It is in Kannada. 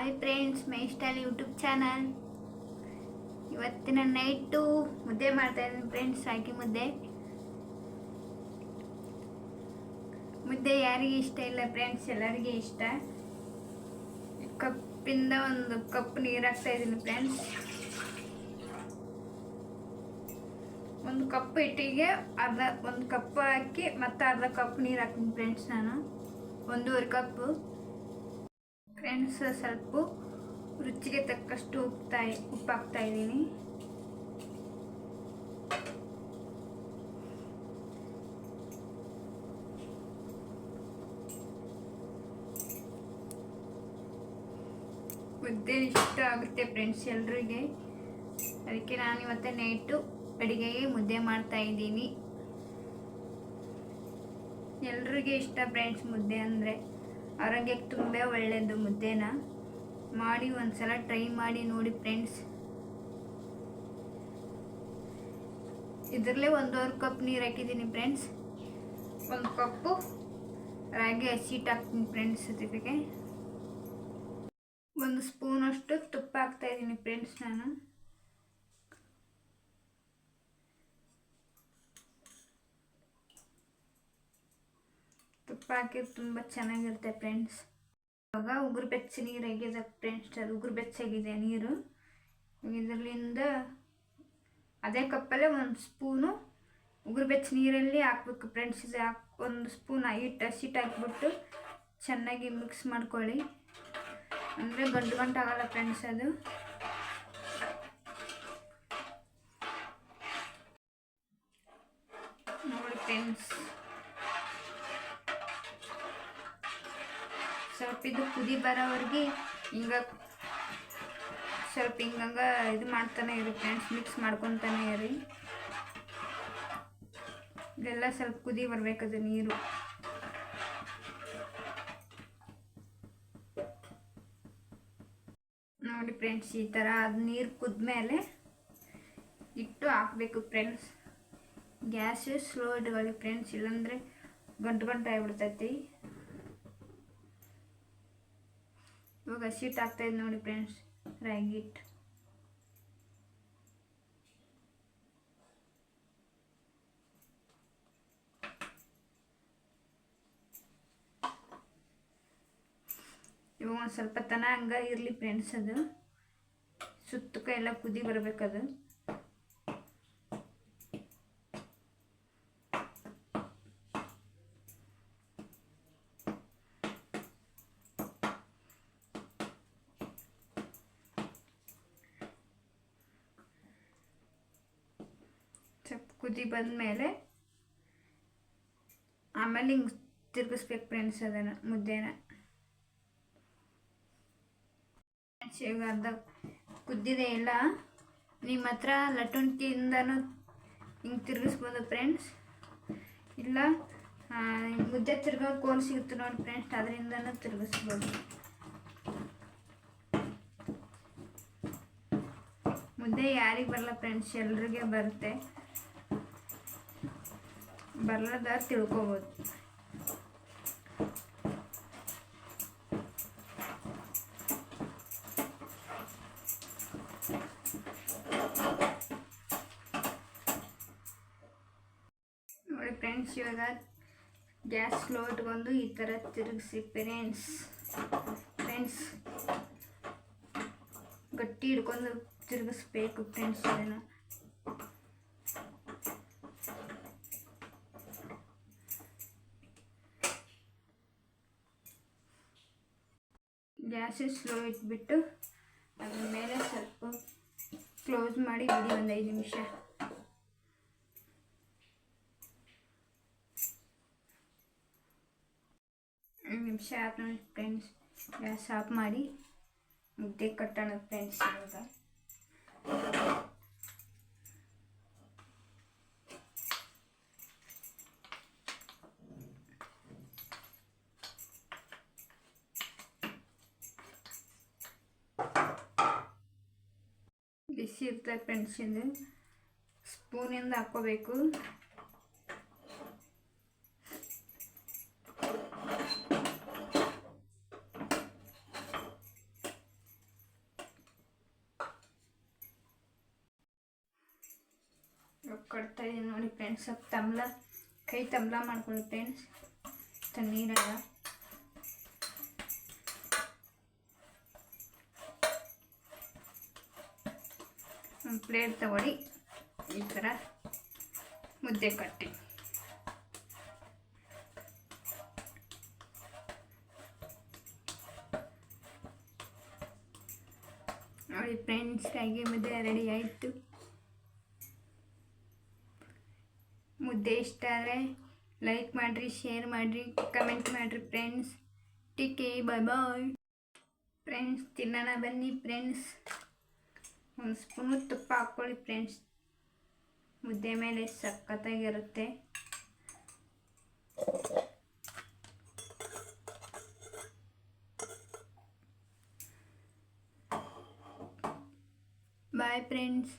ಹಾಯ್ ಫ್ರೆಂಡ್ಸ್, ಮೈ ಸ್ಟೈಲ್ ಯೂಟ್ಯೂಬ್ ಚಾನಲ್. ಇವತ್ತಿನ ನೈಟು ಮುದ್ದೆ ಮಾಡ್ತಾಯಿದ್ದೀನಿ ಫ್ರೆಂಡ್ಸ್. ರಾಗಿ ಮುದ್ದೆ ಯಾರಿಗೆ ಇಷ್ಟ ಇಲ್ಲ ಫ್ರೆಂಡ್ಸ್, ಎಲ್ಲರಿಗೆ ಇಷ್ಟ. ಕಪ್ಪಿಂದ ಒಂದು ಕಪ್ ನೀರು ಹಾಕ್ತಾಯಿದ್ದೀನಿ ಫ್ರೆಂಡ್ಸ್. ಒಂದು ಕಪ್ ಹಿಟ್ಟಿಗೆ ಒಂದು ಕಪ್ ಹಾಕಿ ಮತ್ತೆ ಅರ್ಧ ಕಪ್ ನೀರು ಹಾಕ್ತೀನಿ ಫ್ರೆಂಡ್ಸ್. ನಾನು 1.5 ಕಪ್ಪು ಫ್ರೆಂಡ್ಸ್. ಸ್ವಲ್ಪ ರುಚಿಗೆ ತಕ್ಕಷ್ಟು ಉಪ್ಪು ಹಾಕ್ತಾ ಇದ್ದೀನಿ. ಮುದ್ದೆ ಇಷ್ಟ ಆಗುತ್ತೆ ಫ್ರೆಂಡ್ಸ್ ಎಲ್ರಿಗೆ. ಅದಕ್ಕೆ ನಾನು ಇವತ್ತು ನೈಟು ಅಡುಗೆಗೆ ಮುದ್ದೆ ಮಾಡ್ತಾ ಇದ್ದೀನಿ. ಎಲ್ರಿಗೆ ಇಷ್ಟ ಫ್ರೆಂಡ್ಸ್. ಮುದ್ದೆ ಅಂದರೆ ಆರೋಗ್ಯಕ್ಕೆ ತುಂಬ ಒಳ್ಳೆಯದು. ಮುದ್ದೆನ ಮಾಡಿ ಒಂದ್ಸಲ ಟ್ರೈ ಮಾಡಿ ನೋಡಿ ಫ್ರೆಂಡ್ಸ್. ಇದರಲ್ಲೇ 1.5 ಕಪ್ ನೀರು ಹಾಕಿದ್ದೀನಿ ಫ್ರೆಂಡ್ಸ್. 1 ಕಪ್ಪು ರಾಗಿ ಹಸಿಟ್ಟು ಹಾಕ್ತೀನಿ ಫ್ರೆಂಡ್ಸ್. ಜೊತೆಗೆ 1 ಸ್ಪೂನಷ್ಟು ತುಪ್ಪ ಹಾಕ್ತಾ ಇದ್ದೀನಿ ಫ್ರೆಂಡ್ಸ್. ನಾನು ತುಪ್ಪ ಹಾಕಿ ತುಂಬ ಚೆನ್ನಾಗಿರುತ್ತೆ ಫ್ರೆಂಡ್ಸ್. ಇವಾಗ ಉಗುರು ಬೆಚ್ಚ ನೀರು ಆಗಿದೆ ಫ್ರೆಂಡ್ಸ್. ಅದು ಉಗುರು ಬೆಚ್ಚಾಗಿದೆ ನೀರು. ಇದರಲ್ಲಿಂದ ಅದೇ ಕಪ್ಪಲ್ಲೇ 1 ಸ್ಪೂನು ಉಗುರು ಬೆಚ್ಚ ನೀರಲ್ಲಿ ಹಾಕ್ಬೇಕು ಫ್ರೆಂಡ್ಸ್. ಇದು 1 ಸ್ಪೂನ್ ಹಸಿಟ್ಟು ಹಾಕ್ಬಿಟ್ಟು ಚೆನ್ನಾಗಿ ಮಿಕ್ಸ್ ಮಾಡ್ಕೊಳ್ಳಿ. ಅಂದರೆ ಗಂಟು ಆಗಲ್ಲ ಫ್ರೆಂಡ್ಸ್. ಅದು ನೋಡಿ ಫ್ರೆಂಡ್ಸ್. ಸ್ವಲ್ಪ ಇದು ಕುದಿ ಬರೋವರೆಗೆ ಸ್ವಲ್ಪ ಹಿಂಗಂಗೆ ಇದು ಮಾಡ್ತಾನೆ ಇರಿ ಫ್ರೆಂಡ್ಸ್. ಮಿಕ್ಸ್ ಮಾಡ್ಕೊತಾನೆ ಇರಿ. ಇದೆಲ್ಲ ಸ್ವಲ್ಪ ಕುದಿ ಬರಬೇಕದು ನೀರು. ನೋಡಿ ಫ್ರೆಂಡ್ಸ್, ಈ ಥರ ಅದು ನೀರು ಕುದ್ಮೇಲೆ ಇಟ್ಟು ಹಾಕಬೇಕು ಫ್ರೆಂಡ್ಸ್. ಗ್ಯಾಸ್ ಸ್ಲೋ ಇಟ್ಕೊಳ್ಳಿ ಫ್ರೆಂಡ್ಸ್, ಇಲ್ಲಾಂದರೆ ಗಂಟು ಆಗಿಬಿಡ್ತೈತಿ. ಇವಾಗ ಹಸಿಟ್ಟು ಹಾಕ್ತಾಯಿದ್ದು ನೋಡಿ ಫ್ರೆಂಡ್ಸ್, ರಾಗಿ ಹಿಟ್ಟು. ಇವಾಗ ಒಂದು ಸ್ವಲ್ಪ ತನ ಹಂಗೆ ಇರಲಿ ಫ್ರೆಂಡ್ಸ್. ಅದು ಸುತ್ತಕ ಎಲ್ಲ ಕುದಿ ಬರಬೇಕದು. ಸ್ವಲ್ಪ ಕುದಿ ಬಂದಮೇಲೆ ಆಮೇಲೆ ಹಿಂಗೆ ತಿರುಗಿಸ್ಬೇಕು ಫ್ರೆಂಡ್ಸ್ ಅದನ್ನು, ಮುದ್ದೆನ. ಇವಾಗ ಅರ್ಧ ಕುದ್ದಿದೆ ಎಲ್ಲ. ನಿಮ್ಮ ಹತ್ರ ಲಟ್ಟಣಿಕೆಯಿಂದನೂ ಹಿಂಗೆ ತಿರುಗಿಸ್ಬೋದು ಫ್ರೆಂಡ್ಸ್. ಇಲ್ಲ ಮುದ್ದೆ ತಿರ್ಗೋ ಕೋಲ್ ಸಿಗುತ್ತೆ ನೋಡಿ ಫ್ರೆಂಡ್ಸ್, ಅದರಿಂದನೂ ತಿರುಗಿಸ್ಬೋದು. ಮುದ್ದೆ ಯಾರಿಗೆ ಬರಲ್ಲ ಫ್ರೆಂಡ್ಸ್, ಎಲ್ರಿಗೆ ಬರುತ್ತೆ. ಬರಲದ ತಿಳ್ಕೊಬೋದು. ನೋಡಿ ಫ್ರೆಂಡ್ಸ್, ಇವಾಗ ಗ್ಯಾಸ್ ಸ್ಲೋ ಇಟ್ಕೊಂಡು ಈ ಥರ ತಿರುಗಿಸಿ ಫ್ರೆಂಡ್ಸ್. ಗಟ್ಟಿ ಹಿಡ್ಕೊಂಡು ತಿರುಗಿಸ್ಬೇಕು ಫ್ರೆಂಡ್ಸ್ ಅದನ್ನು. ಗ್ಯಾಸ್ ಸ್ಲೋ ಇಟ್ಬಿಟ್ಟು ಅದ್ರ ಮೇಲೆ ಸ್ವಲ್ಪ ಕ್ಲೋಸ್ ಮಾಡಿ ಬಿಡಿ ಒಂದು 5 ನಿಮಿಷ. ಆದ್ಮೇಲೆ ಫ್ರೆಂಡ್ಸ್ ಗ್ಯಾಸ್ ಆಫ್ ಮಾಡಿ ಮುದ್ದೆ ಕಟ್ಟೋಣ ಫ್ರೆಂಡ್ಸ್. ಇವಾಗ ಬಿಸಿ ಇರ್ತದೆ ಫ್ರೆಂಡ್ಸ್. ಇದು ಸ್ಪೂನಿಂದ ಹಾಕ್ಕೋಬೇಕು. ಕೊಡ್ತಾ ಇದೀನಿ ನೋಡಿ ಫ್ರೆಂಡ್ಸ್. ಸ್ವಲ್ಪ ತಮ್ಲ ಕೈ ತಮ್ಲ ಮಾಡ್ಕೊಳ್ಳಿ ಫ್ರೆಂಡ್ಸ್ ತಣ್ಣೀರಾಗ. ಒಂದು ಪ್ಲೇಟ್ ತಗೊಳ್ಳಿ, ಈ ಥರ ಮುದ್ದೆ ಕಟ್ಟಿ ನೋಡಿ ಫ್ರೆಂಡ್ಸ್. ರಾಗಿ ಮುದ್ದೆ ರೆಡಿ ಆಯಿತು. ಮುದ್ದೆ ಇಷ್ಟ ಆದರೆ ಲೈಕ್ ಮಾಡಿರಿ, ಶೇರ್ ಮಾಡಿರಿ, ಕಮೆಂಟ್ ಮಾಡಿರಿ friends. Take bye bye friends. ತಿನ್ನೋಣ ಬನ್ನಿ ಫ್ರೆಂಡ್ಸ್. ಒಂದು ಸ್ಪೂನು ತುಪ್ಪ ಹಾಕ್ಕೊಳ್ಳಿ ಫ್ರೆಂಡ್ಸ್. ಮುದ್ದೆ ಮೇಲೆ ಸಖತ್ತಾಗಿರುತ್ತೆ. Bye friends.